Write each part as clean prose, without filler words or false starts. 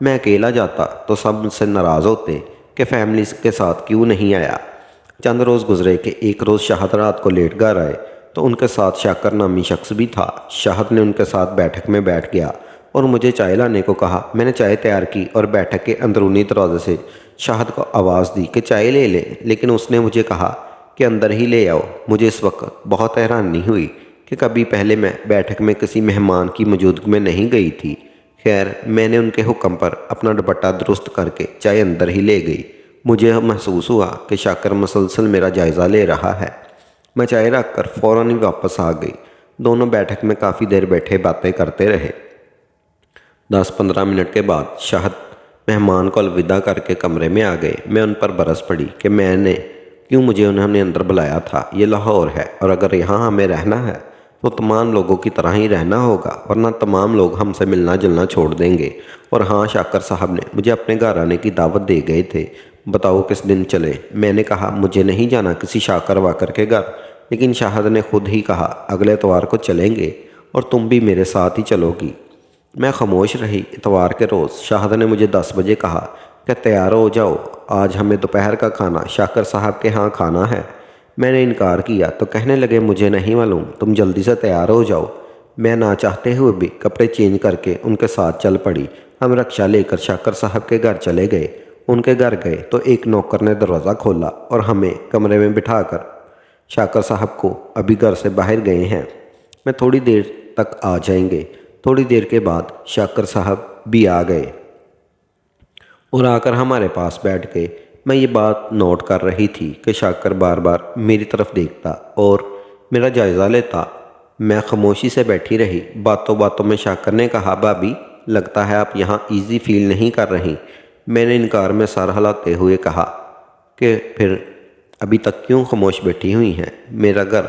میں اکیلا جاتا تو سب مجھ سے ناراض ہوتے کہ فیملی کے ساتھ کیوں نہیں آیا۔ چند روز گزرے کہ ایک روز شاہد رات کو لیٹ گھر آئے تو ان کے ساتھ شاکر نامی شخص بھی تھا۔ شاہد نے ان کے ساتھ بیٹھک میں بیٹھ گیا اور مجھے چائے لانے کو کہا۔ میں نے چائے تیار کی اور بیٹھک کے اندرونی دروازے سے شاہد کو آواز دی کہ چائے لے لے، لیکن اس نے مجھے کہا کہ اندر ہی لے آؤ۔ مجھے اس وقت بہت حیرانی ہوئی کہ کبھی پہلے میں بیٹھک میں کسی مہمان کی موجودگی میں نہیں گئی تھی۔ خیر، میں نے ان کے حکم پر اپنا دوپٹہ درست کر کے چائے اندر ہی لے گئی۔ مجھے محسوس ہوا کہ شاکر مسلسل میرا جائزہ لے رہا ہے۔ میں چائے رکھ کر فوراً ہی واپس آ گئی۔ دونوں بیٹھک میں کافی دیر بیٹھے باتیں کرتے رہے۔ 10-15 منٹ کے بعد شاہد مہمان کو الوداع کر کے کمرے میں آ گئے۔ میں ان پر برس پڑی کہ میں نے کیوں مجھے انہوں نے اندر بلایا تھا۔ یہ لاہور ہے اور اگر یہاں ہمیں رہنا ہے تو تمام لوگوں کی طرح ہی رہنا ہوگا، ورنہ تمام لوگ ہم سے ملنا جلنا چھوڑ دیں گے۔ اور ہاں، شاکر صاحب نے مجھے اپنے گھر آنے کی دعوت دے گئے تھے۔ بتاؤ کس دن چلے؟ میں نے کہا مجھے نہیں جانا کسی شاکر واکر کے گھر، لیکن شاہد نے خود ہی کہا اگلے اتوار کو چلیں گے اور تم بھی میرے ساتھ ہی چلو گی۔ میں خاموش رہی۔ اتوار کے روز شاہد نے مجھے 10 بجے کہا کہ تیار ہو جاؤ، آج ہمیں دوپہر کا کھانا شاکر صاحب کے ہاں کھانا ہے۔ میں نے انکار کیا تو کہنے لگے مجھے نہیں معلوم، تم جلدی سے تیار ہو جاؤ۔ میں نہ چاہتے ہوئے بھی کپڑے چینج کر کے ان کے ساتھ چل پڑی۔ ہم رکشہ لے کر شاکر صاحب کے گھر چلے گئے۔ ان کے گھر گئے تو ایک نوکر نے دروازہ کھولا اور ہمیں کمرے میں بٹھا کر شاکر صاحب کو ابھی گھر سے باہر گئے ہیں، میں تھوڑی دیر تک آ جائیں گے۔ تھوڑی دیر کے بعد شاکر صاحب بھی آ گئے اور آ کر ہمارے پاس بیٹھ گئے۔ میں یہ بات نوٹ کر رہی تھی کہ شاکر بار بار میری طرف دیکھتا اور میرا جائزہ لیتا۔ میں خاموشی سے بیٹھی رہی۔ باتوں باتوں میں شاکر نے کہا بھابی، لگتا ہے آپ یہاں ایزی فیل نہیں کر رہی۔ میں نے انکار میں سر ہلاتے ہوئے کہا کہ پھر ابھی تک کیوں خاموش بیٹھی ہوئی ہیں؟ میرا گھر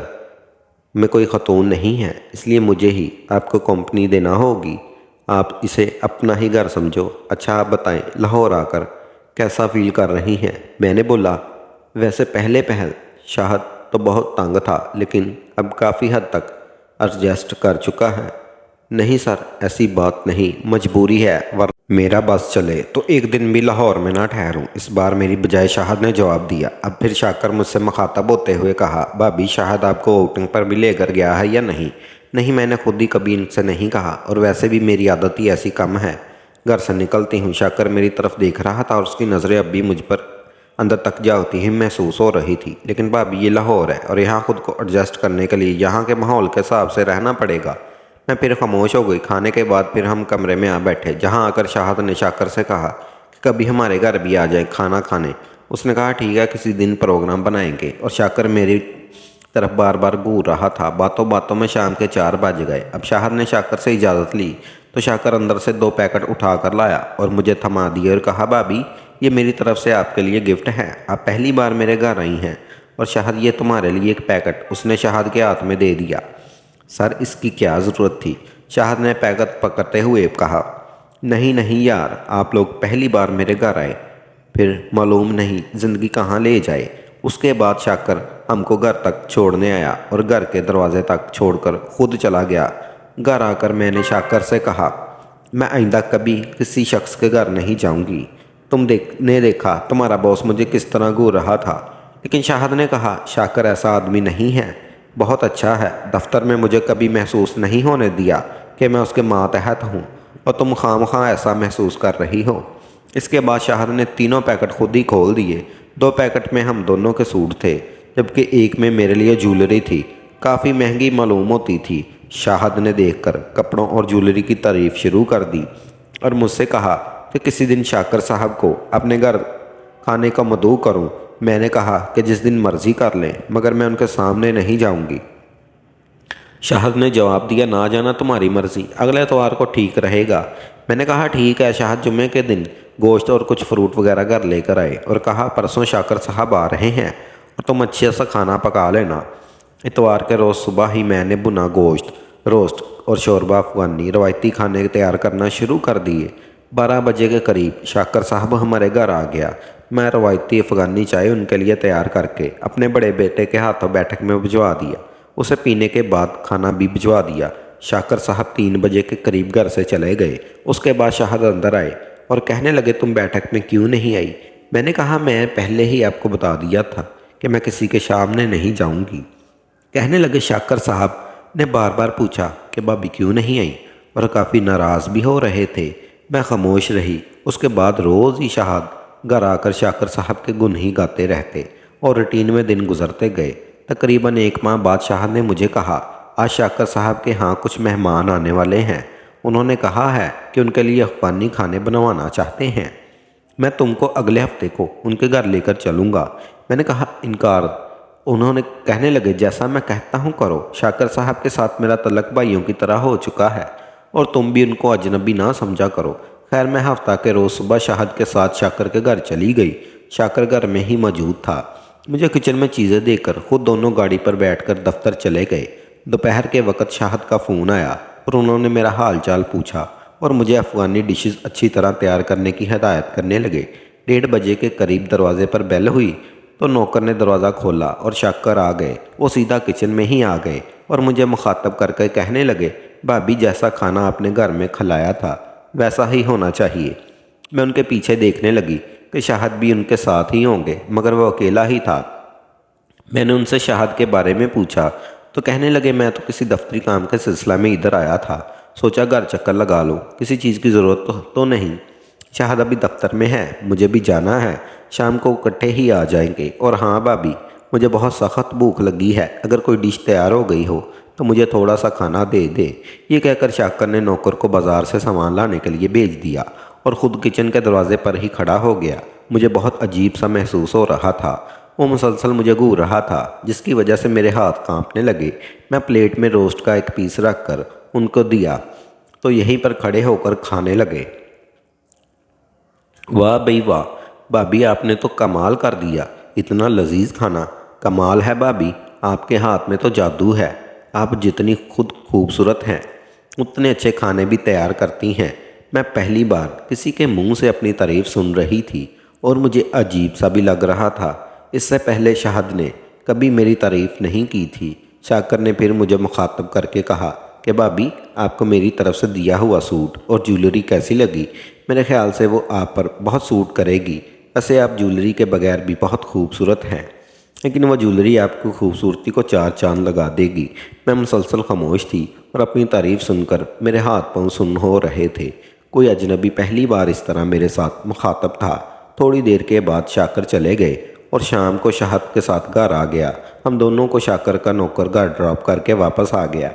میں کوئی خاتون نہیں ہے، اس لیے مجھے ہی آپ کو کمپنی دینا ہوگی۔ آپ اسے اپنا ہی گھر سمجھو۔ اچھا آپ بتائیں، لاہور آ کر کیسا فیل کر رہی ہیں؟ میں نے بولا ویسے پہلے شاہد تو بہت تنگ تھا، لیکن اب کافی حد تک ایڈجسٹ کر چکا ہے۔ نہیں سر، ایسی بات نہیں، مجبوری ہے، ورنہ میرا بس چلے تو ایک دن بھی لاہور میں نہ ٹھہروں۔ اس بار میری بجائے شاہد نے جواب دیا۔ اب پھر شاکر مجھ سے مخاطب ہوتے ہوئے کہا بھابی، شاہد آپ کو آؤٹنگ پر بھی لے کر گیا ہے یا نہیں؟ نہیں، میں نے خود ہی کبھی ان سے نہیں کہا، اور ویسے بھی میری عادت ہی ایسی کم ہے، گھر سے نکلتی ہوں۔ شاکر میری طرف دیکھ رہا تھا اور اس کی نظریں اب بھی مجھ پر اندر تک جاتی ہی محسوس ہو رہی تھی۔ لیکن بھابی، یہ لاہور ہے اور یہاں خود کو ایڈجسٹ کرنے کے لیے یہاں کے ماحول کے حساب سے رہنا پڑے گا۔ میں پھر خاموش ہو گئی۔ کھانے کے بعد پھر ہم کمرے میں آ بیٹھے، جہاں آ کر شاہد نے شاکر سے کہا کہ کبھی ہمارے گھر بھی آ جائے کھانا کھانے۔ اس نے کہا ٹھیک ہے، کسی دن پروگرام بنائیں گے، اور شاکر میری طرف بار بار گھور رہا تھا۔ باتوں باتوں میں شام کے 4 بج گئے۔ اب شاہد نے شاکر سے اجازت لی تو شاکر اندر سے 2 پیکٹ اٹھا کر لایا اور مجھے تھما دیے اور کہا بھابی، یہ میری طرف سے آپ کے لیے گفٹ ہے، آپ پہلی بار میرے گھر آئی ہیں، اور شاہد یہ تمہارے لیے ایک پیکٹ۔ اس نے شاہد کے ہاتھ میں دے دیا۔ سر، اس کی کیا ضرورت تھی؟ شاہد نے پیکٹ پکڑتے ہوئے کہا نہیں نہیں یار، آپ لوگ پہلی بار میرے گھر آئے، پھر معلوم نہیں زندگی کہاں لے جائے۔ اس کے بعد شاکر ہم کو گھر تک چھوڑنے آیا اور گھر کے دروازے تک چھوڑ کر خود چلا گیا۔ گھر آ کر میں نے شاکر سے کہا میں آئندہ کبھی کسی شخص کے گھر نہیں جاؤں گی۔ تم نے دیکھا تمہارا باس مجھے کس طرح گھور رہا تھا۔ لیکن شاہد نے کہا شاکر ایسا آدمی نہیں ہے، بہت اچھا ہے، دفتر میں مجھے کبھی محسوس نہیں ہونے دیا کہ میں اس کے ماتحت ہوں، اور تم خواہ ایسا محسوس کر رہی ہو۔ اس کے بعد شاہد نے تینوں پیکٹ خود ہی کھول دیے۔ 2 پیکٹ میں ہم دونوں کے سوٹ تھے، جبکہ ایک میں میرے لیے جولری تھی، کافی مہنگی معلوم ہوتی تھی۔ شاہد نے دیکھ کر کپڑوں اور جولری کی تعریف شروع کر دی اور مجھ سے کہا کہ کسی دن شاکر صاحب کو اپنے گھر کھانے کا مدعو کروں۔ میں نے کہا کہ جس دن مرضی کر لیں، مگر میں ان کے سامنے نہیں جاؤں گی۔ شاہد نے جواب دیا نہ جانا تمہاری مرضی، اگلے اتوار کو ٹھیک رہے گا۔ میں نے کہا ٹھیک ہے۔ شاہد جمعے کے دن گوشت اور کچھ فروٹ وغیرہ گھر لے کر آئے اور کہا پرسوں شاکر صاحب آ رہے ہیں اور تم اچھے سا کھانا پکا لینا۔ اتوار کے روز صبح ہی میں نے بنا گوشت، روسٹ اور شوربہ افغانی روایتی کھانے تیار کرنا شروع کر دیے۔ 12 بجے کے قریب شاکر صاحب ہمارے گھر آ گیا۔ میں روایتی افغانی چائے ان کے لیے تیار کر کے اپنے بڑے بیٹے کے ہاتھوں بیٹھک میں بھجوا دیا۔ اسے پینے کے بعد کھانا بھی بھجوا دیا۔ شاکر صاحب 3 بجے کے قریب گھر سے چلے گئے۔ اس کے بعد شاہد اندر آئے اور کہنے لگے تم بیٹھک میں کیوں نہیں آئی؟ میں نے کہا میں پہلے ہی آپ کو بتا دیا تھا کہ میں کسی کے سامنے نہیں جاؤں گی۔ کہنے لگے شاکر صاحب نے بار بار پوچھا کہ بھابی کیوں نہیں آئی اور کافی ناراض بھی ہو رہے تھے۔ میں خاموش رہی۔ اس کے بعد روز ہی شہاد گھر آ کر شاکر صاحب کے گن ہی گاتے رہتے اور روٹین میں دن گزرتے گئے۔ تقریباً 1 ماہ بعد شہاد نے مجھے کہا آج شاکر صاحب کے ہاں کچھ مہمان آنے والے ہیں، انہوں نے کہا ہے کہ ان کے لیے افغانی کھانے بنوانا چاہتے ہیں، میں تم کو اگلے ہفتے کو ان کے گھر لے کر چلوں گا۔ میں نے کہا انکار۔ انہوں نے کہنے لگے جیسا میں کہتا ہوں کرو، شاکر صاحب کے ساتھ میرا تعلق بھائیوں کی طرح ہو چکا ہے اور تم بھی ان کو اجنبی نہ سمجھا کرو۔ خیر میں ہفتہ کے روز صبح شاہد کے ساتھ شاکر کے گھر چلی گئی۔ شاکر گھر میں ہی موجود تھا۔ مجھے کچن میں چیزیں دے کر خود دونوں گاڑی پر بیٹھ کر دفتر چلے گئے۔ دوپہر کے وقت شاہد کا فون آیا اور انہوں نے میرا حال چال پوچھا اور مجھے افغانی ڈشز اچھی طرح تیار کرنے کی ہدایت کرنے لگے۔ 1:30 بجے کے قریب دروازے پر بیل ہوئی تو نوکر نے دروازہ کھولا اور شاکر آ گئے۔ وہ سیدھا کچن میں ہی آ گئے اور مجھے مخاطب کر کے کہنے لگے بھابی جیسا کھانا آپ نے گھر میں کھلایا تھا ویسا ہی ہونا چاہیے۔ میں ان کے پیچھے دیکھنے لگی کہ شاہد بھی ان کے ساتھ ہی ہوں گے، مگر وہ اکیلا ہی تھا۔ میں نے ان سے شاہد کے بارے میں پوچھا تو کہنے لگے میں تو کسی دفتری کام کے سلسلہ میں ادھر آیا تھا، سوچا گھر چکر لگا لوں، کسی چیز کی ضرورت تو نہیں۔ شاہد ابھی دفتر میں ہے، مجھے بھی جانا ہے، شام کو اکٹھے ہی آ جائیں گے۔ اور ہاں بھابی مجھے بہت سخت بھوک لگی ہے، اگر کوئی ڈش تیار ہو گئی ہو تو مجھے تھوڑا سا کھانا دے دے۔ یہ کہہ کر شاکر نے نوکر کو بازار سے سامان لانے کے لیے بھیج دیا اور خود کچن کے دروازے پر ہی کھڑا ہو گیا۔ مجھے بہت عجیب سا محسوس ہو رہا تھا۔ وہ مسلسل مجھے گھور رہا تھا جس کی وجہ سے میرے ہاتھ کانپنے لگے۔ میں پلیٹ میں روسٹ کا ایک پیس رکھ کر ان کو دیا تو یہیں پر کھڑے ہو کر کھانے لگے۔ واہ بھئی واہ، بھابی آپ نے تو کمال کر دیا، اتنا لذیذ کھانا، کمال ہے بھابی، آپ کے ہاتھ میں تو جادو ہے، آپ جتنی خود خوبصورت ہیں اتنے اچھے کھانے بھی تیار کرتی ہیں۔ میں پہلی بار کسی کے منہ سے اپنی تعریف سن رہی تھی اور مجھے عجیب سا بھی لگ رہا تھا۔ اس سے پہلے شاہد نے کبھی میری تعریف نہیں کی تھی۔ شاکر نے پھر مجھے مخاطب کر کے کہا کہ بھابی آپ کو میری طرف سے دیا ہوا سوٹ اور جیولری کیسی لگی؟ میرے خیال سے وہ آپ پر بہت سوٹ کرے گی، ویسے آپ جیولری کے بغیر بھی بہت خوبصورت ہیں، لیکن وہ جیولری آپ کی خوبصورتی کو 4 چاند لگا دے گی۔ میں مسلسل خاموش تھی اور اپنی تعریف سن کر میرے ہاتھ پاؤں سن ہو رہے تھے۔ کوئی اجنبی پہلی بار اس طرح میرے ساتھ مخاطب تھا۔ تھوڑی دیر کے بعد شاکر چلے گئے اور شام کو شاہد کے ساتھ گھر آ گیا۔ ہم دونوں کو شاکر کا نوکر گھر ڈراپ کر کے واپس آ گیا۔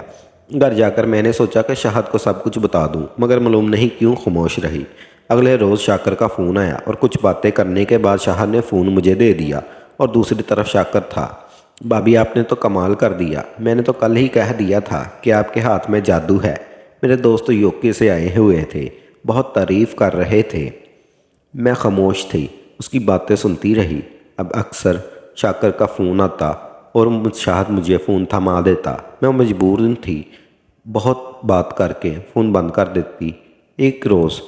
گھر جا کر میں نے سوچا کہ شاہد کو سب کچھ بتا دوں، مگر معلوم نہیں کیوں خاموش رہی۔ اگلے روز شاکر کا فون آیا اور کچھ باتیں کرنے کے بعد شاہد نے فون مجھے دے دیا اور دوسری طرف شاکر تھا۔ بھابی آپ نے تو کمال کر دیا، میں نے تو کل ہی کہہ دیا تھا کہ آپ کے ہاتھ میں جادو ہے۔ میرے دوست یوکے سے آئے ہوئے تھے، بہت تعریف کر رہے تھے۔ میں خاموش تھی، اس کی باتیں سنتی رہی۔ اب اکثر شاکر کا فون آتا اور شاہد مجھے فون تھما دیتا، میں مجبور تھی بہت بات کر کے فون بند کر دیتی۔ ایک روز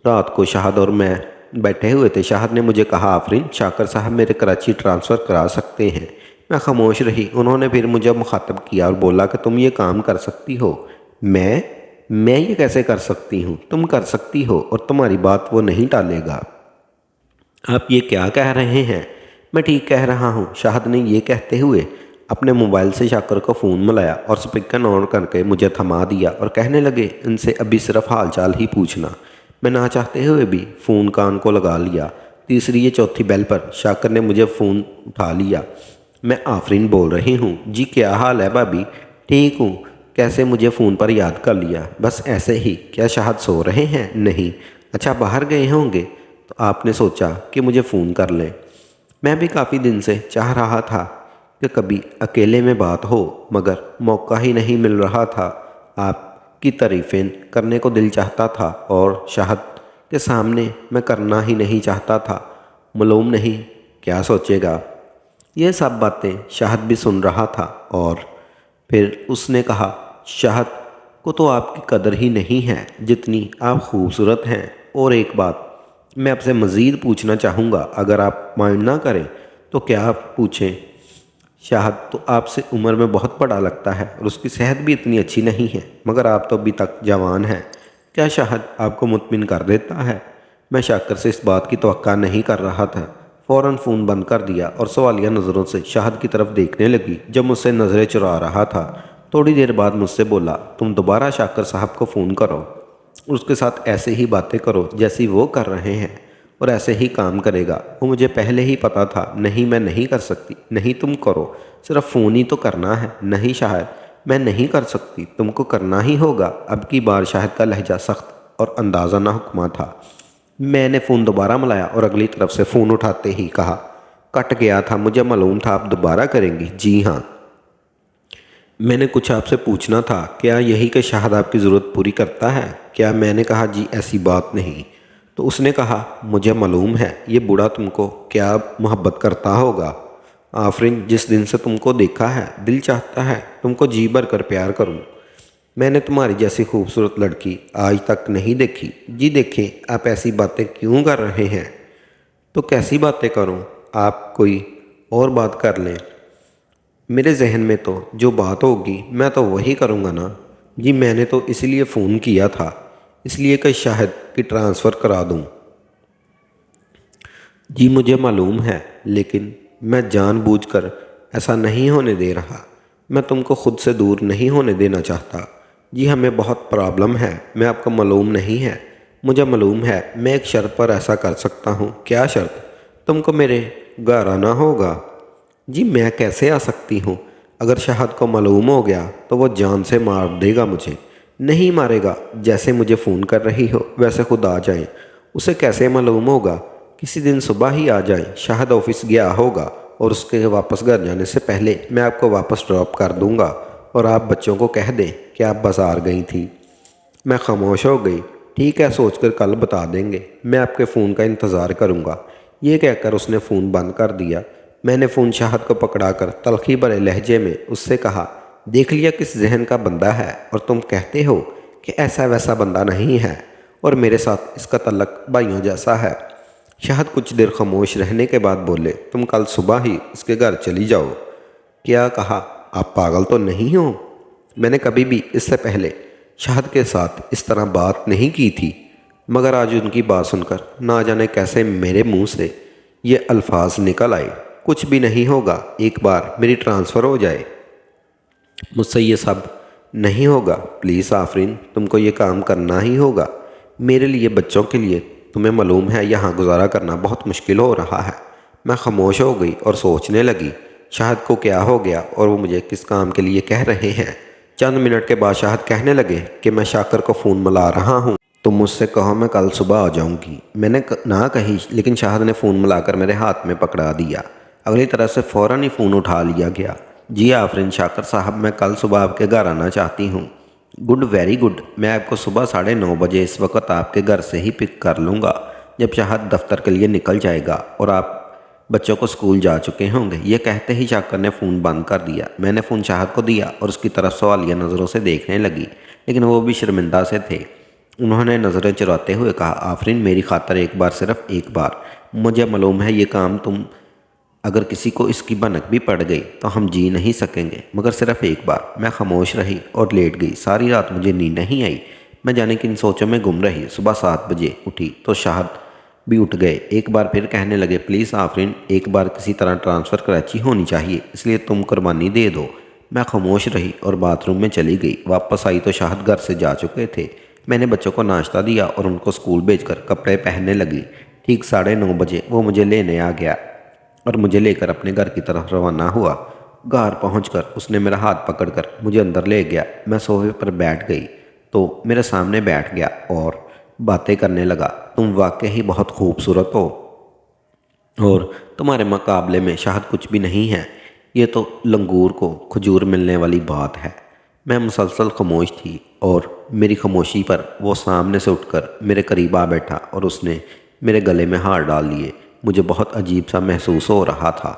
رات کو شاہد اور میں بیٹھے ہوئے تھے۔ شاہد نے مجھے کہا آفرین شاکر صاحب میرے کراچی ٹرانسفر کرا سکتے ہیں۔ میں خاموش رہی۔ انہوں نے پھر مجھے مخاطب کیا اور بولا کہ تم یہ کام کر سکتی ہو۔ میں یہ کیسے کر سکتی ہوں؟ تم کر سکتی ہو اور تمہاری بات وہ نہیں ٹالے گا۔ آپ یہ کیا کہہ رہے ہیں؟ میں ٹھیک کہہ رہا ہوں۔ شاہد نے یہ کہتے ہوئے اپنے موبائل سے شاکر کو فون ملایا اور سپیکر آن کر کے مجھے تھما دیا اور کہنے لگے ان سے ابھی صرف حال چال ہی پوچھنا۔ میں نہ چاہتے ہوئے بھی فون کان کو لگا لیا۔ تیسری یا چوتھی بیل پر شاکر نے مجھے فون اٹھا لیا۔ میں آفرین بول رہی ہوں۔ جی کیا حال ہے بھابی؟ ٹھیک ہوں۔ کیسے مجھے فون پر یاد کر لیا؟ بس ایسے ہی۔ کیا شاہد سو رہے ہیں؟ نہیں۔ اچھا باہر گئے ہوں گے تو آپ نے سوچا کہ مجھے فون کر لیں۔ میں بھی کافی دن سے چاہ رہا تھا کہ کبھی اکیلے میں بات ہو، مگر موقع ہی نہیں مل رہا تھا۔ آپ کی تعریفیں کرنے کو دل چاہتا تھا اور شاہد کے سامنے میں کرنا ہی نہیں چاہتا تھا۔ معلوم نہیں کیا سوچے گا۔ یہ سب باتیں شاہد بھی سن رہا تھا اور پھر اس نے کہا شاہد کو تو آپ کی قدر ہی نہیں ہے جتنی آپ خوبصورت ہیں۔ اور ایک بات میں آپ سے مزید پوچھنا چاہوں گا، اگر آپ مائنڈ نہ کریں تو کیا آپ پوچھیں؟ شاہد تو آپ سے عمر میں بہت بڑا لگتا ہے اور اس کی صحت بھی اتنی اچھی نہیں ہے، مگر آپ تو ابھی تک جوان ہیں۔ کیا شاہد آپ کو مطمئن کر دیتا ہے؟ میں شاکر سے اس بات کی توقع نہیں کر رہا تھا۔ فوراً فون بند کر دیا اور سوالیہ نظروں سے شاہد کی طرف دیکھنے لگی جو مجھ سے نظریں چرا رہا تھا۔ تھوڑی دیر بعد مجھ سے بولا، تم دوبارہ شاکر صاحب کو فون کرو اور اس کے ساتھ ایسے ہی باتیں کرو جیسی وہ کر رہے ہیں، اور ایسے ہی کام کرے گا۔ وہ مجھے پہلے ہی پتا تھا۔ نہیں، میں نہیں کر سکتی۔ نہیں، تم کرو، صرف فون ہی تو کرنا ہے۔ نہیں شاہد، میں نہیں کر سکتی، تم کو کرنا ہی ہوگا۔ اب کی بار شاہد کا لہجہ سخت اور اندازہ ناحکمہ تھا۔ میں نے فون دوبارہ ملایا اور اگلی طرف سے فون اٹھاتے ہی کہا، کٹ گیا تھا، مجھے معلوم تھا آپ دوبارہ کریں گی۔ جی ہاں، میں نے کچھ آپ سے پوچھنا تھا، کیا یہی کہ شاہد آپ کی ضرورت پوری کرتا ہے؟ کیا؟ میں نے کہا، جی ایسی بات نہیں۔ تو اس نے کہا، مجھے معلوم ہے یہ بوڑھا تم کو کیا محبت کرتا ہوگا۔ آفرین، جس دن سے تم کو دیکھا ہے دل چاہتا ہے تم کو جی بھر کر پیار کروں۔ میں نے تمہاری جیسی خوبصورت لڑکی آج تک نہیں دیکھی۔ جی دیکھیں، آپ ایسی باتیں کیوں کر رہے ہیں؟ تو کیسی باتیں کروں؟ آپ کوئی اور بات کر لیں۔ میرے ذہن میں تو جو بات ہوگی میں تو وہی کروں گا نا۔ جی میں نے تو اس لیے فون کیا تھا، اس لیے کہ شاہد کی ٹرانسفر کرا دوں۔ جی مجھے معلوم ہے، لیکن میں جان بوجھ کر ایسا نہیں ہونے دے رہا۔ میں تم کو خود سے دور نہیں ہونے دینا چاہتا۔ جی ہمیں بہت پرابلم ہے، میں آپ کو معلوم نہیں ہے۔ مجھے معلوم ہے، میں ایک شرط پر ایسا کر سکتا ہوں۔ کیا شرط؟ تم کو میرے گھر آنا ہوگا۔ جی میں کیسے آ سکتی ہوں؟ اگر شاہد کو معلوم ہو گیا تو وہ جان سے مار دے گا مجھے۔ نہیں مارے گا، جیسے مجھے فون کر رہی ہو ویسے خود آ جائیں۔ اسے کیسے معلوم ہوگا؟ کسی دن صبح ہی آ جائیں۔ شاہد آفس گیا ہوگا اور اس کے واپس گھر جانے سے پہلے میں آپ کو واپس ڈراپ کر دوں گا، اور آپ بچوں کو کہہ دیں کہ آپ بازار گئی تھی۔ میں خاموش ہو گئی۔ ٹھیک ہے، سوچ کر کل بتا دیں گے، میں آپ کے فون کا انتظار کروں گا۔ یہ کہہ کر اس نے فون بند کر دیا۔ میں نے فون شاہد کو پکڑا کر تلخی بھرے لہجے میں اس سے کہا، دیکھ لیا کس ذہن کا بندہ ہے، اور تم کہتے ہو کہ ایسا ویسا بندہ نہیں ہے، اور میرے ساتھ اس کا تعلق بھائیوں جیسا ہے۔ شاہد کچھ دیر خاموش رہنے کے بعد بولے، تم کل صبح ہی اس کے گھر چلی جاؤ۔ کیا کہا؟ آپ پاگل تو نہیں ہو؟ میں نے کبھی بھی اس سے پہلے شاہد کے ساتھ اس طرح بات نہیں کی تھی، مگر آج ان کی بات سن کر نہ جانے کیسے میرے منہ سے یہ الفاظ نکل آئے۔ کچھ بھی نہیں ہوگا، ایک بار میری ٹرانسفر ہو جائے، مجھ سے یہ سب نہیں ہوگا۔ پلیز آفرین، تم کو یہ کام کرنا ہی ہوگا۔ میرے لیے، بچوں کے لیے، تمہیں معلوم ہے یہاں گزارا کرنا بہت مشکل ہو رہا ہے۔ میں خاموش ہو گئی اور سوچنے لگی، شاہد کو کیا ہو گیا اور وہ مجھے کس کام کے لیے کہہ رہے ہیں۔ چند منٹ کے بعد شاہد کہنے لگے کہ میں شاکر کو فون ملا رہا ہوں، تم مجھ سے کہو میں کل صبح آ جاؤں گی۔ میں نے نہ کہی، لیکن شاہد نے فون ملا کر میرے ہاتھ میں پکڑا دیا۔ اگلی طرف سے فوراً ہی فون اٹھا لیا گیا۔ جی آفرین، شاکر صاحب میں کل صبح آپ کے گھر آنا چاہتی ہوں۔ گڈ، ویری گڈ، میں آپ کو صبح 9:30 بجے اس وقت آپ کے گھر سے ہی پک کر لوں گا، جب شاہد دفتر کے لیے نکل جائے گا اور آپ بچوں کو اسکول جا چکے ہوں گے۔ یہ کہتے ہی شاکر نے فون بند کر دیا۔ میں نے فون شاہد کو دیا اور اس کی طرف سوالیہ نظروں سے دیکھنے لگی، لیکن وہ بھی شرمندہ سے تھے۔ انہوں نے نظریں چراتے ہوئے کہا، آفرین میری خاطر ایک بار، صرف ایک بار۔ مجھے معلوم ہے یہ کام تم اگر کسی کو اس کی بھنک بھی پڑ گئی تو ہم جی نہیں سکیں گے، مگر صرف ایک بار۔ میں خاموش رہی اور لیٹ گئی۔ ساری رات مجھے نیند نہیں آئی، میں جانے کن سوچوں میں گم رہی۔ صبح 7 بجے اٹھی تو شاہد بھی اٹھ گئے۔ ایک بار پھر کہنے لگے، پلیز آفرین، ایک بار کسی طرح ٹرانسفر کراچی ہونی چاہیے، اس لیے تم قربانی دے دو۔ میں خاموش رہی اور باتھ روم میں چلی گئی۔ واپس آئی تو شاہد گھر سے جا چکے تھے۔ میں نے بچوں کو ناشتہ دیا اور ان کو اسکول بھیج کر کپڑے پہننے لگی۔ ٹھیک 9:30 بجے وہ مجھے لینے آ گیا اور مجھے لے کر اپنے گھر کی طرف روانہ ہوا۔ گھر پہنچ کر اس نے میرا ہاتھ پکڑ کر مجھے اندر لے گیا۔ میں صوفے پر بیٹھ گئی تو میرے سامنے بیٹھ گیا اور باتیں کرنے لگا، تم واقعی بہت خوبصورت ہو اور تمہارے مقابلے میں شاہد کچھ بھی نہیں ہے۔ یہ تو لنگور کو کھجور ملنے والی بات ہے۔ میں مسلسل خاموش تھی اور میری خاموشی پر وہ سامنے سے اٹھ کر میرے قریب آ بیٹھا اور اس نے میرے گلے میں ہاتھ ڈال لیے۔ مجھے بہت عجیب سا محسوس ہو رہا تھا۔